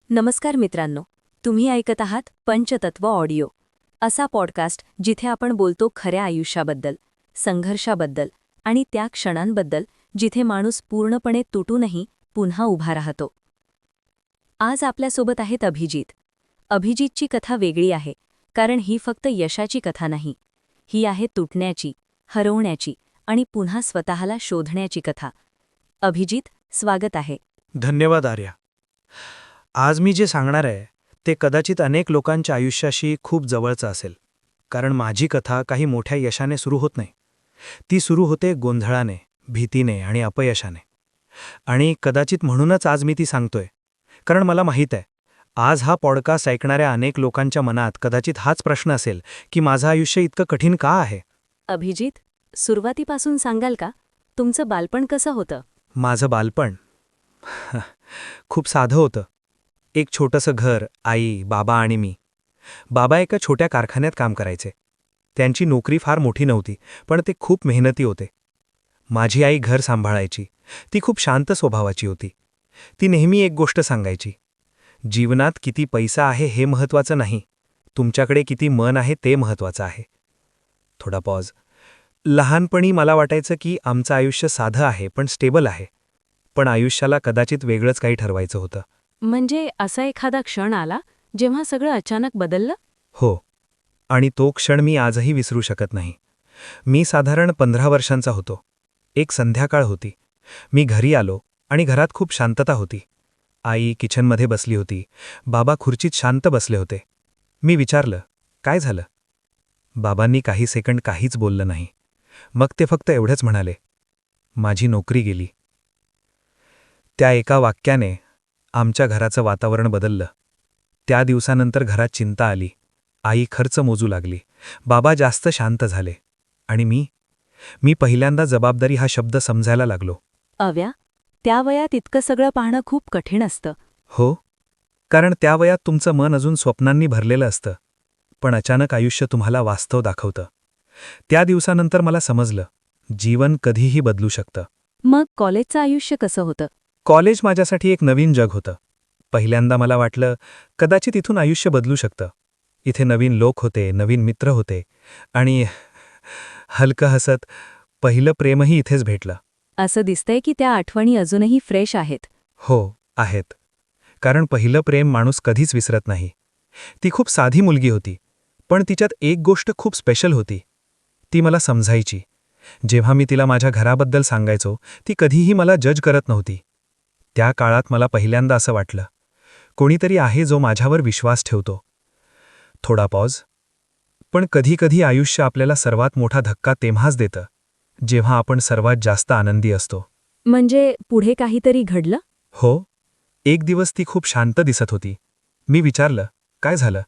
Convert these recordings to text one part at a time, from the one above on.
नमस्कार मित्रांनो, तुम्ही ऐकत आहात पंचतत्व ऑडिओ, असा पॉडकास्ट जिथे आपण बोलतो खऱ्या आयुष्याबद्दल, संघर्षाबद्दल आणि त्या क्षणांबद्दल जिथे माणूस पूर्णपणे तुटूनही पुन्हा उभा राहतो. आज आपल्यासोबत आहेत अभिजित. अभिजितची कथा वेगळी आहे, कारण ही फक्त यशाची कथा नाही. ही आहे तुटण्याची, हरवण्याची आणि पुन्हा स्वतःला शोधण्याची कथा. अभिजित, स्वागत आहे. धन्यवाद आर्या. आज मी जे सांगणार आहे ते कदाचित अनेक लोकांच्या आयुष्याशी खूप जवळचं असेल, कारण माझी कथा काही मोठ्या यशाने सुरू होत नाही. ती सुरू होते गोंधळाने, भीतीने आणि अपयशाने. आणि कदाचित म्हणूनच आज मी ती सांगतोय, कारण मला माहीत आहे आज हा पॉडकास्ट ऐकणाऱ्या अनेक लोकांच्या मनात कदाचित हाच प्रश्न असेल की माझं आयुष्य इतकं कठीण का आहे. अभिजित, सुरुवातीपासून सांगाल का, तुमचं बालपण कसं होतं? माझं बालपण खूप साधं होतं. एक छोटंसं घर, आई, बाबा आणि मी. बाबा एका छोट्या कारखान्यात काम करायचे. त्यांची नोकरी फार मोठी नव्हती, पण ते खूप मेहनती होते. माझी आई घर सांभाळायची. ती खूप शांत स्वभावाची होती. ती नेहमी एक गोष्ट सांगायची, जीवनात किती पैसा आहे हे महत्त्वाचं नाही, तुमच्याकडे किती मन आहे ते महत्त्वाचं आहे. थोडा पॉज. लहानपणी मला वाटायचं की आमचं आयुष्य साधं आहे पण स्टेबल आहे, पण आयुष्याला कदाचित वेगळंच काही ठरवायचं होतं. म्हणजे असा एखादा क्षण आला जेव्हा सगळं अचानक बदललं? हो, आणि तो क्षण मी आजही विसरू शकत नाही. मी साधारण 15 वर्षांचा होतो. एक संध्याकाळ होती. मी घरी आलो आणि घरात खूप शांतता होती. आई किचनमध्ये बसली होती. बाबा खुर्चीत शांत बसले होते. मी विचारलं, काय झालं? बाबांनी काही सेकंड काहीच बोललं नाही. मग ते फक्त एवढंच म्हणाले, माझी नोकरी गेली. त्या एका वाक्याने आमच्या घराचं वातावरण बदललं. त्या दिवसानंतर घरात चिंता आली. आई खर्च मोजू लागली. बाबा जास्त शांत झाले. आणि मी पहिल्यांदा जबाबदारी हा शब्द समजायला लागलो. अव्या, त्या वयात इतकं सगळं पाहणं खूप कठीण असतं. हो, कारण त्या वयात तुमचं मन अजून स्वप्नांनी भरलेलं असतं, पण अचानक आयुष्य तुम्हाला वास्तव दाखवतं. त्या दिवसानंतर मला समजलं, जीवन कधीही बदलू शकतं. मग कॉलेजचं आयुष्य कसं होतं? कॉलेज माझ्यासाठी एक नवीन जग होतं. पहिल्यांदा मला वाटलं, कदाचित इथून आयुष्य बदलू शकतं. इथे नवीन लोक होते, नवीन मित्र होते आणि हलकं हसत पहिलं प्रेमही इथेच भेटलं. असं दिसतंय की त्या आठवणी अजूनही फ्रेश आहेत. हो, आहेत. कारण पहिलं प्रेम माणूस कधीच विसरत नाही. ती खूप साधी मुलगी होती, पण तिच्यात एक गोष्ट खूप स्पेशल होती. ती मला समजायची. जेव्हा मी तिला माझ्या घराबद्दल सांगायचो, ती कधीही मला जज करत नव्हती. त्या काळात मला पहिल्यांदा असं वाटलं, कोणीतरी आहे जो माझ्यावर विश्वास ठेवतो. थोडा पॉज. पण कधीकधी आयुष्य आपल्याला सर्वात मोठा धक्का तेव्हाच देतं, जेव्हा आपण सर्वात जास्त आनंदी असतो. म्हणजे पुढे काहीतरी घडलं? हो, एक दिवस ती खूप शांत दिसत होती. मी विचारलं, काय झालं?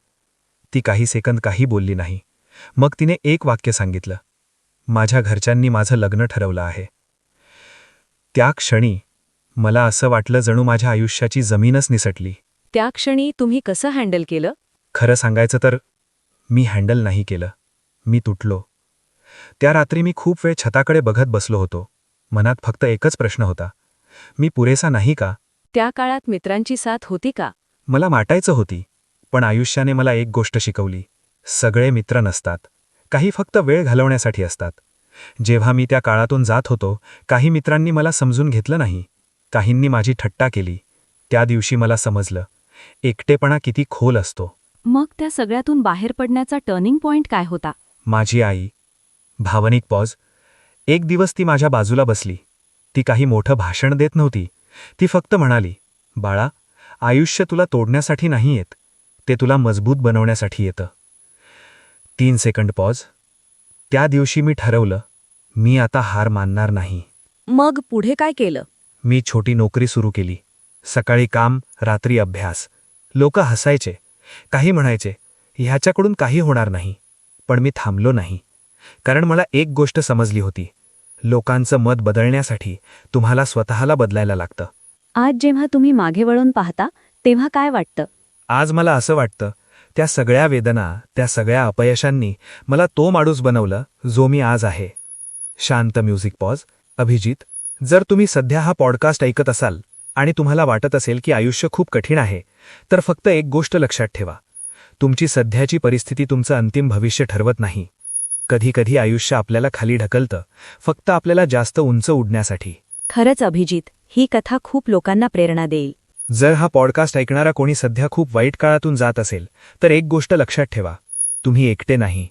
ती काही सेकंद काही बोलली नाही. मग तिने एक वाक्य सांगितलं, माझ्या घरच्यांनी माझं लग्न ठरवलं आहे. त्या क्षणी मला असं वाटलं जणू माझ्या आयुष्याची जमीनच निसटली. त्या क्षणी तुम्ही कसं हँडल केलं? खरं सांगायचं तर मी हँडल नाही केलं. मी तुटलो. त्या रात्री मी खूप वेळ छताकडे बघत बसलो होतो. मनात फक्त एकच प्रश्न होता, मी पुरेसा नाही का? त्या काळात मित्रांची साथ होती का? मला वाटायचं होती, पण आयुष्याने मला एक गोष्ट शिकवली, सगळे मित्र नसतात. काही फक्त वेळ घालवण्यासाठी असतात. जेव्हा मी त्या काळातून जात होतो, काही मित्रांनी मला समजून घेतलं नाही. काहींनी माझी थट्टा केली. त्या दिवशी मला समजलं, एकटेपणा किती खोल असतो. मग त्या सगळ्यातून बाहेर पडण्याचा टर्निंग पॉइंट काय होता? माझी आई. भावनिक पॉज. एक दिवस ती माझ्या बाजूला बसली. ती काही मोठं भाषण देत नव्हती. ती फक्त म्हणाली, बाळा, आयुष्य तुला तोडण्यासाठी नाही येत, ते तुला मजबूत बनवण्यासाठी येतं. 3 सेकंड पॉज. त्या दिवशी मी ठरवलं, मी आता हार मानणार नाही. मग पुढे काय केलं? मी छोटी नोकरी सुरू केली. सकाळी काम, रात्री अभ्यास. लोक हसायचे, काही म्हणायचे, ह्याच्याकडून काही होणार नाही. पण मी थांबलो नाही, कारण मला एक गोष्ट समजली होती, लोकांचं मत बदलण्यासाठी तुम्हाला स्वतःला बदलायला लागतं. आज जेव्हा तुम्ही मागे वळून पाहता तेव्हा काय वाटतं? आज मला असं वाटतं, त्या सगळ्या वेदना, त्या सगळ्या अपयशांनी मला तो माणूस बनवलं जो मी आज आहे. शांत म्युझिक पॉज. अभिजित, जर तुम्ही सध्या हा पॉडकास्ट ऐकत असाल आणि तुम्हाला वाटत असेल की आयुष्य खूप कठीण आहे तर फक्त एक गोष्ट लक्षात ठेवा. तुमची सध्याची परिस्थिती तुमचं अंतिम भविष्य ठरवत नाही. कधीकधी आयुष्य आपल्याला खाली ढकलतं, फक्त आपल्याला जास्त उंच उडण्यासाठी. खरंच अभिजित, ही कथा खूप लोकांना प्रेरणा देईल. जर हा पॉडकास्ट ऐकणारा कोणी सध्या खूप वाईट काळातून जात असेल तर एक गोष्ट लक्षात ठेवा, तुम्ही एकटे नाही.